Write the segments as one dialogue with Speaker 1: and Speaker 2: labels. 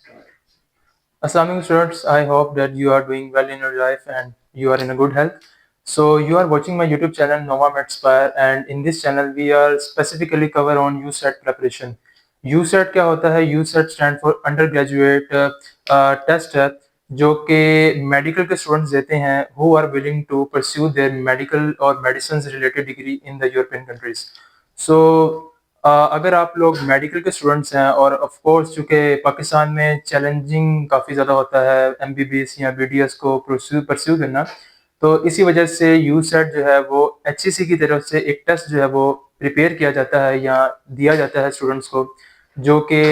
Speaker 1: Assalamualaikum students, I hope that you are doing well in your life and you are in a good health. So you are watching my YouTube channel Nova Medspire, and in this channel we are specifically cover on USET preparation. USET क्या होता है? USET stand for undergraduate test है जो कि medical के students देते हैं who are willing to pursue their medical और medicines related degree in the European countries. So अगर आप लोग मेडिकल के स्टूडेंट्स हैं और ऑफ कोर्स चूँकि पाकिस्तान में चैलेंजिंग काफ़ी ज़्यादा होता है एमबीबीएस या बीडीएस को परस्यू करना, तो इसी वजह से यूसेट जो है वो एचईसी की तरफ से एक टेस्ट जो है वो प्रिपेयर किया जाता है या दिया जाता है स्टूडेंट्स को, जो कि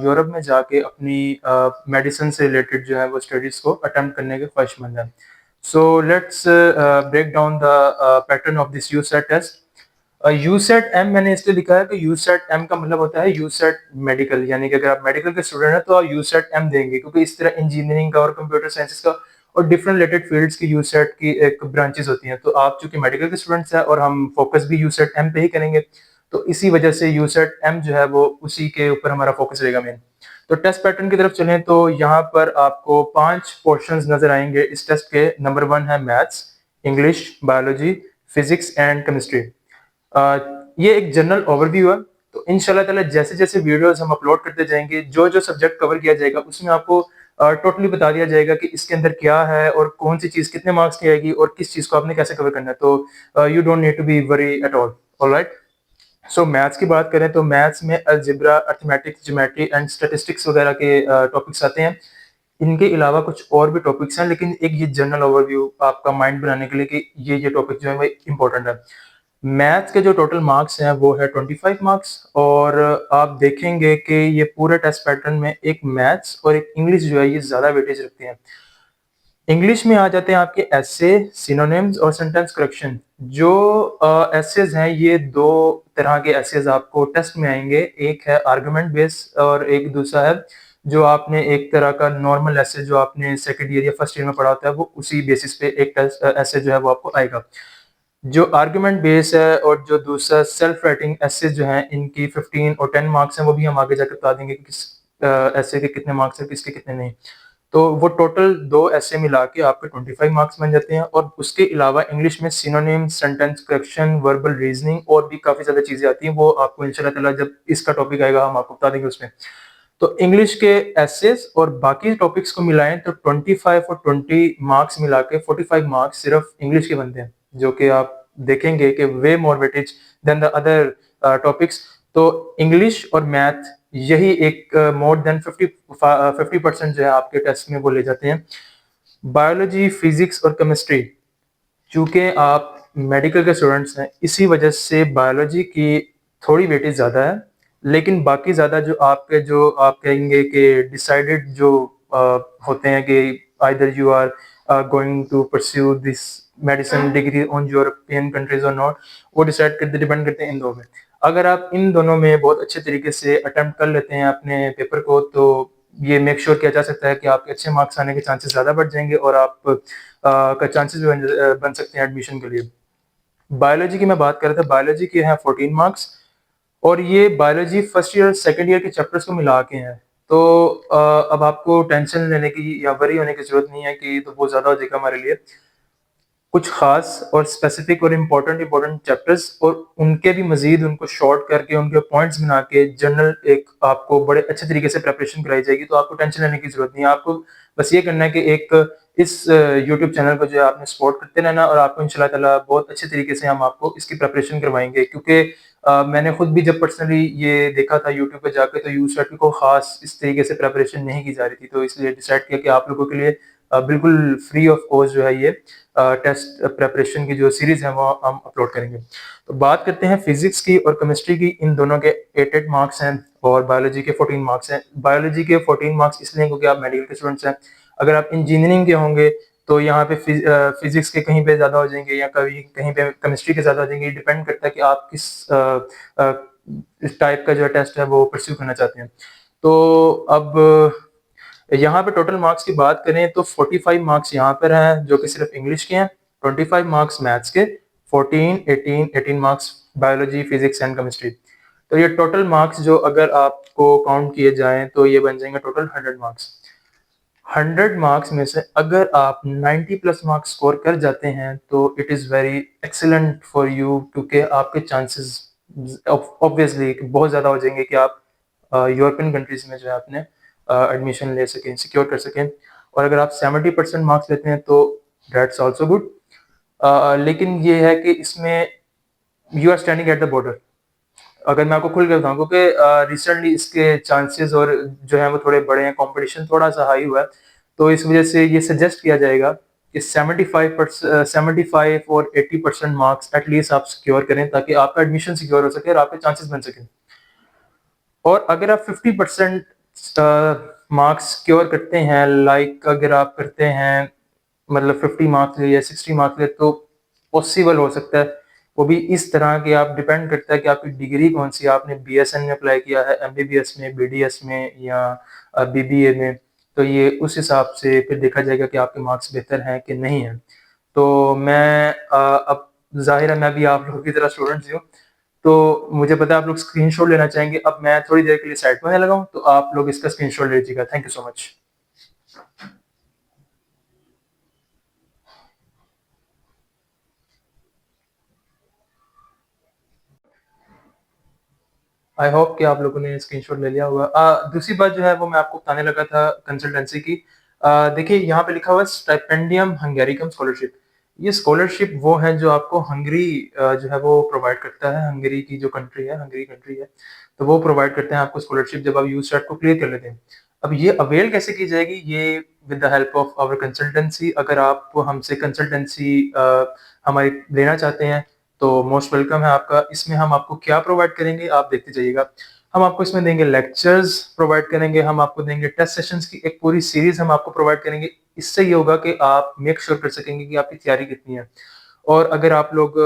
Speaker 1: यूरोप में जाके अपनी मेडिसिन से रिलेटेड जो है वो स्टडीज़ को अटेम्प्ट करने के ख्वाहिशमंद हैं। So let's break down the pattern of this USET test. USET एम मैंने इसलिए लिखा है कि यूसेट एम का मतलब होता है यूसेट मेडिकल, यानी कि अगर आप मेडिकल के स्टूडेंट हैं तो आप यूसेट एम देंगे, क्योंकि इस तरह इंजीनियरिंग का और कंप्यूटर साइंसेस का और डिफरेंट रिलेटेड फील्ड्स की यूसेट की एक ब्रांचेस होती हैं। तो आप चूंकि मेडिकल के स्टूडेंट्स हैं और हम फोकस भी यूसेट एम पे ही करेंगे, तो इसी वजह से यूसेट एम जो है वो उसी के ऊपर हमारा फोकस रहेगा मेन। तो टेस्ट पैटर्न की तरफ चलें तो यहाँ पर आपको 5 पोर्शंस नजर आएंगे इस टेस्ट के। नंबर 1 है maths, English, biology, physics and chemistry. ये एक जनरल ओवरव्यू है, तो इंशाल्लाह ताला जैसे जैसे वीडियोस हम अपलोड करते जाएंगे, जो जो सब्जेक्ट कवर किया जाएगा उसमें आपको टोटली बता दिया जाएगा कि इसके अंदर क्या है और कौन सी चीज़ कितने मार्क्स की आएगी और किस चीज़ को आपने कैसे कवर करना है। तो you don't need to be worry at all. Alright, so maths की बात करें तो मैथ्स में algebra, arithmetics, geometry and statistics वगैरह के टॉपिक्स आते हैं। इनके अलावा कुछ और भी टॉपिक्स हैं, लेकिन एक ये जनरल ओवरव्यू आपका माइंड बनाने के लिए कि ये टॉपिक जो है वो इम्पोर्टेंट है। मैथ्स के जो टोटल मार्क्स हैं वो है 25 मार्क्स, और आप देखेंगे कि ये पूरे टेस्ट पैटर्न में एक मैथ्स और एक इंग्लिश जो है ये ज़्यादा वेटेज रखते हैं। इंग्लिश में आ जाते हैं आपके एसे, सिनोनिम्स और सेंटेंस करेक्शन। जो एसेज हैं ये दो तरह के एसेज आपको टेस्ट में आएंगे, एक है आर्गुमेंट बेस और एक दूसरा है जो आपने एक तरह का नॉर्मल एसे जो आपने सेकंड ईयर या फर्स्ट ईयर में पढ़ा होता है, वो उसी बेसिस पे एक टेस्ट एसे जो है वो आपको आएगा। जो आर्गुमेंट बेस है और जो दूसरा सेल्फ राइटिंग एसे जो हैं इनकी 15 और 10 मार्क्स हैं, वो भी हम आगे जाकर बता देंगे कि किस एसे के कितने मार्क्स हैं, किसके कितने नहीं। तो वो टोटल 2 ऐसे मिला के आपके 25 मार्क्स बन जाते हैं। और उसके अलावा इंग्लिश में synonym, sentence correction, verbal reasoning और भी काफ़ी ज़्यादा चीज़ें आती हैं, वो आपको इंशाल्लाह ताला जब इसका टॉपिक आएगा हम आपको बता देंगे उसमें। तो इंग्लिश के एसेस और बाकी टॉपिक्स को मिलाएं तो 25 और 20 मार्क्स मिला के 45 मार्क्स सिर्फ इंग्लिश के बनते हैं, जो कि आप देखेंगे कि वे more weightage than the other topics. तो इंग्लिश और मैथ यही एक मोर देन 50% जो है आपके टेस्ट में वो ले जाते हैं। बायोलॉजी, फिजिक्स और केमिस्ट्री, चूंकि आप मेडिकल के स्टूडेंट्स हैं इसी वजह से बायोलॉजी की थोड़ी वेटेज ज़्यादा है, लेकिन बाकी ज़्यादा जो आप कहेंगे कि डिसाइडेड जो होते हैं कि either you are going to pursue this medicine degree on European countries और नॉट, वो डिपेंड करते हैं इन दो में। अगर आप इन दोनों में बहुत अच्छे तरीके से अटेम्प्ट कर लेते हैं अपने पेपर को, तो ये मेक श्योर किया जा सकता है कि आपके अच्छे मार्क्स आने के चांसेस ज़्यादा बढ़ जाएंगे और आप का चांसेस बन सकते हैं एडमिशन के लिए। बायोलॉजी की मैं बात कर रहा था, बायोलॉजी के हैं 14 मार्क्स, और ये biology first year second year के चैप्टर्स को मिला के हैं। तो अब आपको टेंशन लेने की या वरी होने की जरूरत नहीं है कि तो बहुत ज़्यादा हो जाएगा हमारे लिए। कुछ खास और स्पेसिफिक और इम्पोर्टेंट चैप्टर्स और उनके भी मजीद उनको शॉर्ट करके उनके पॉइंट्स बना के जनरल एक आपको बड़े अच्छे तरीके से प्रेपरेशन कराई जाएगी। तो आपको टेंशन लेने की जरूरत नहीं है, आपको बस ये करना है कि एक इस यूट्यूब चैनल को जो है आपने सपोर्ट करते रहना, और आपको इंशाल्लाह ताला बहुत अच्छे तरीके से हम आपको इसकी प्रेपरेशन करवाएंगे। क्योंकि मैंने खुद भी जब पर्सनली ये देखा था यूट्यूब पे जाके, तो यूसेट को खास इस तरीके से प्रेपरेशन नहीं की जा रही थी, तो इसलिए डिसाइड किया कि आप लोगों के लिए बिल्कुल फ्री ऑफ कॉस्ट जो है ये टेस्ट प्रेपरेशन की जो सीरीज है वो हम अपलोड करेंगे। तो बात करते हैं फिजिक्स की और केमिस्ट्री की। इन दोनों के 8 मार्क्स हैं और बायोलॉजी के 14 मार्क्स हैं। बायोलॉजी के 14 मार्क्स इसलिए क्योंकि आप मेडिकल के स्टूडेंट्स हैं। अगर आप इंजीनियरिंग के होंगे तो यहाँ पे फिजिक्स के कहीं पे ज़्यादा हो जाएंगे या कभी कहीं पे केमिस्ट्री के ज़्यादा हो जाएंगे। डिपेंड करता है कि आप किस टाइप का जो टेस्ट है वो परस्यू करना चाहते हैं। तो अब यहाँ पे टोटल मार्क्स की बात करें तो 45 मार्क्स यहाँ पर हैं जो कि सिर्फ इंग्लिश के हैं, 25 मार्क्स मैथ्स के, 14, 18 marks biology, physics and chemistry. तो ये टोटल मार्क्स जो अगर आपको काउंट किए जाएँ तो ये बन जाएँगे टोटल 100 मार्क्स। 100 मार्क्स में से अगर आप 90 प्लस मार्क्स स्कोर कर जाते हैं तो it is very excellent for you, क्योंकि आपके चांसेस ऑब्वियसली बहुत ज़्यादा हो जाएंगे कि आप यूरोपियन कंट्रीज़ में जो है अपने एडमिशन ले सकें, सिक्योर कर सकें। और अगर आप 70% मार्क्स लेते हैं तो दैट्स आल्सो गुड। लेकिन ये है कि इसमें you are standing at the border. अगर मैं आपको खुल के बताऊँ, क्योंकि रिसेंटली इसके चांसेस और जो है वो थोड़े बड़े हैं, कंपटीशन थोड़ा-सा हाई हुआ है, तो इस वजह से ये सजेस्ट किया जाएगा कि 75 और 80% मार्क्स एट लीस्ट आप सिक्योर करें ताकि आपका एडमिशन सिक्योर हो सके और आपके चांसेस बन सकें। और अगर आप 50% मार्क्स सिक्योर करते हैं, लाइक अगर आप करते हैं मतलब 50 मार्क्स ले या 60 मार्क्स ले, तो पॉसिबल हो सकता है। वो भी इस तरह कि आप डिपेंड करता है कि आपकी डिग्री कौन-सी है, आपने बीएसएन में अप्लाई किया है, एमबीबीएस में, बीडीएस में या बीबीए में, तो ये उस हिसाब से फिर देखा जाएगा कि आपके मार्क्स बेहतर हैं कि नहीं हैं। तो मैं अब ज़ाहिर है मैं भी आप लोगों की तरह स्टूडेंट ही हूँ, तो मुझे पता है आप लोग स्क्रीनशॉट लेना चाहेंगे। अब मैं थोड़ी देर के लिए साइड पे लगा हूँ, तो आप लोग इसका स्क्रीनशॉट ले लीजिएगा। Thank you so much. I hope कि आप लोगों ने स्क्रीनशॉट ले लिया होगा। दूसरी बात जो है वो मैं आपको बताने लगा था कंसल्टेंसी की। देखिए यहाँ पे लिखा हुआ है स्टाइपेंडियम हंगेरिकम स्कॉलरशिप। ये स्कॉलरशिप वो है जो आपको हंगरी जो है वो प्रोवाइड करता है। हंगरी की जो कंट्री है, हंगरी कंट्री है, तो वो प्रोवाइड करते हैं आपको स्कॉलरशिप जब आप यूसेट को क्लियर कर लेते हैं। अब ये अवेल कैसे की जाएगी? ये with the help of our consultancy. अगर आप हमसे कंसल्टेंसी हमारी लेना चाहते हैं तो मोस्ट वेलकम है आपका। इसमें हम आपको क्या प्रोवाइड करेंगे आप देखते जाइएगा। हम आपको इसमें देंगे लेक्चर्स प्रोवाइड करेंगे, हम आपको देंगे टेस्ट सेशंस की एक पूरी सीरीज हम आपको प्रोवाइड करेंगे। इससे ये होगा कि आप मेक श्योर कर सकेंगे कि आपकी तैयारी कितनी है। और अगर आप लोग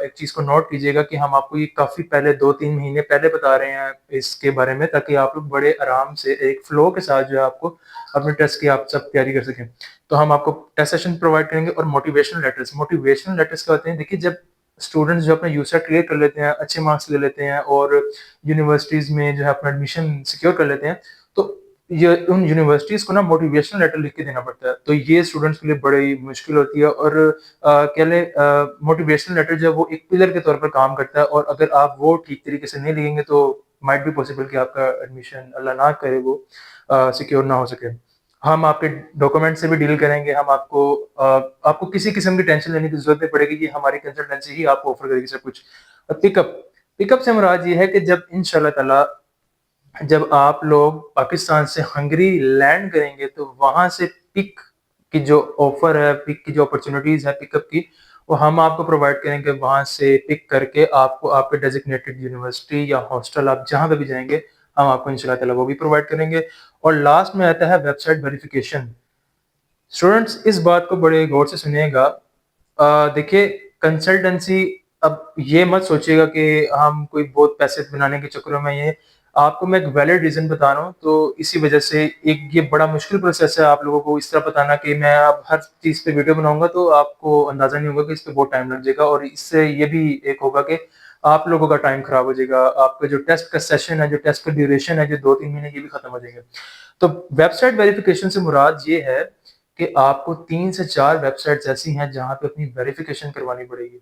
Speaker 1: एक चीज़ को नोट कीजिएगा कि हम आपको ये काफ़ी पहले 2-3 महीने पहले बता रहे हैं इसके बारे में, ताकि आप लोग बड़े आराम से एक फ्लो के साथ जो है आपको अपने टेस्ट की आप सब तैयारी कर सकें। तो हम आपको टेस्ट सेशन प्रोवाइड करेंगे और मोटिवेशनल लेटर्स। मोटिवेशनल लेटर्स क्या होते हैं? देखिए, जब स्टूडेंट्स जो अपना यूसेट क्लियर कर लेते हैं, अच्छे मार्क्स ले लेते हैं और यूनिवर्सिटीज़ में जो है अपना एडमिशन सिक्योर कर लेते हैं, तो ये उन यूनिवर्सिटीज़ को ना मोटिवेशनल लेटर लिख के देना पड़ता है। तो ये स्टूडेंट्स के लिए बड़ी मुश्किल होती है। और कह लें मोटिवेशनल लेटर जो है वो एक पिलर के तौर पर काम करता है, और अगर आप वो ठीक तरीके से नहीं लिखेंगे तो माइट बी पॉसिबल कि आपका एडमिशन अल्लाह ना करे वो सिक्योर ना हो सके। हम आपके डॉक्यूमेंट से भी डील करेंगे। हम आपको किसी किस्म की टेंशन लेने की ज़रूरत नहीं पड़ेगी कि हमारी कंसल्टेंसी ही आपको ऑफ़र करेगी सब कुछ। पिकअप पिकअप से मुराद ये है कि जब इंशाल्लाह ताला जब आप लोग पाकिस्तान से हंगरी लैंड करेंगे तो वहाँ से पिक की जो ऑफ़र है, पिक की जो अपॉर्च्युनिटीज़ है पिकअप की, वो हम आपको प्रोवाइड करेंगे। वहाँ से पिक करके आपको आपके डेज़िग्नेटेड यूनिवर्सिटी या हॉस्टल आप जहाँ पे भी जाएँगे, हम आपको इंशाल्लाह ताला वो भी प्रोवाइड करेंगे। और लास्ट में आता है वेबसाइट वेरिफ़िकेशन। स्टूडेंट्स इस बात को बड़े गौर से सुनिएगा। देखिए, कंसल्टेंसी, अब ये मत सोचिएगा कि हम कोई बहुत पैसे बनाने के चक्करों में ये, आपको मैं एक वैलिड रीज़न बता रहा हूँ, तो इसी वजह से एक ये बड़ा मुश्किल प्रोसेस है आप लोगों को इस तरह बताना कि मैं अब हर चीज़ पे वीडियो बनाऊँगा तो आपको अंदाज़ा नहीं होगा कि इस पे बहुत टाइम लग जाएगा, और इससे ये भी एक होगा कि आप लोगों का टाइम खराब हो जाएगा। आपका जो टेस्ट का सेशन है, जो टेस्ट का ड्यूरेशन है, जो 2-3 महीने, ये भी खत्म हो जाएंगे। तो वेबसाइट वेरिफिकेशन से मुराद ये है कि आपको 3 से 4 वेबसाइट्स ऐसी हैं जहाँ पे अपनी वेरिफिकेशन करवानी पड़ेगी।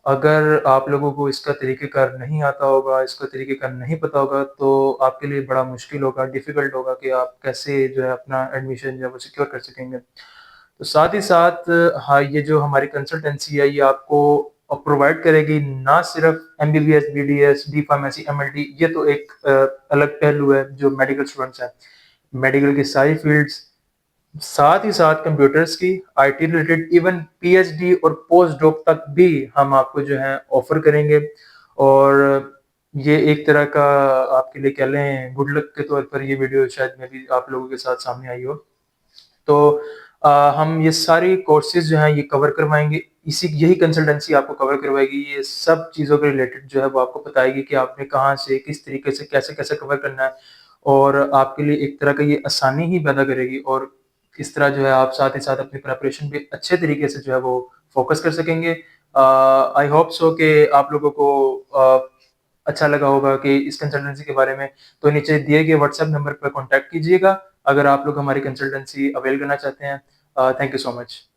Speaker 1: अगर आप लोगों को इसका तरीक़ेकार नहीं आता होगा, इसका तरीक़ेकार नहीं पता होगा, तो आपके लिए बड़ा मुश्किल होगा, डिफ़िकल्ट होगा कि आप कैसे जो है अपना एडमिशन जो है वो सिक्योर कर सकेंगे। तो साथ ही साथ हाँ, ये जो हमारी कंसल्टेंसी है ये आपको प्रोवाइड करेगी ना सिर्फ MBBS, BDS, D pharmacy, MLT, ये तो एक अलग पहलू है जो मेडिकल स्टूडेंट्स हैं। मेडिकल की सारी फील्ड्स, साथ ही साथ कंप्यूटर्स की, आईटी रिलेटेड, इवन पीएचडी और पोस्ट डॉक तक भी हम आपको जो है ऑफर करेंगे। और ये एक तरह का आपके लिए कह लें गुड लक के तौर पर ये वीडियो शायद मैं भी आप लोगों के साथ सामने आई हो। तो हम ये सारी कोर्सेज़ जो हैं ये कवर करवाएँगे। इसी यही कंसल्टेंसी आपको कवर करवाएगी। ये सब चीज़ों के रिलेटेड जो है वो आपको बताएगी कि आपने कहाँ से, किस तरीके से, कैसे-कैसे कवर करना है, और आपके लिए एक तरह का ये आसानी ही पैदा करेगी। और इस तरह जो है आप साथ ही साथ अपनी प्रिपरेशन भी अच्छे तरीके से जो है वो फ़ोकस कर सकेंगे। आई होप सो कि आप लोगों को अच्छा लगा होगा कि इस कंसल्टेंसी के बारे में, तो नीचे दिए गए व्हाट्सएप नंबर पर कॉन्टैक्ट कीजिएगा, अगर आप लोग हमारी कंसल्टेंसी अवेल करना चाहते हैं। Thank you so much.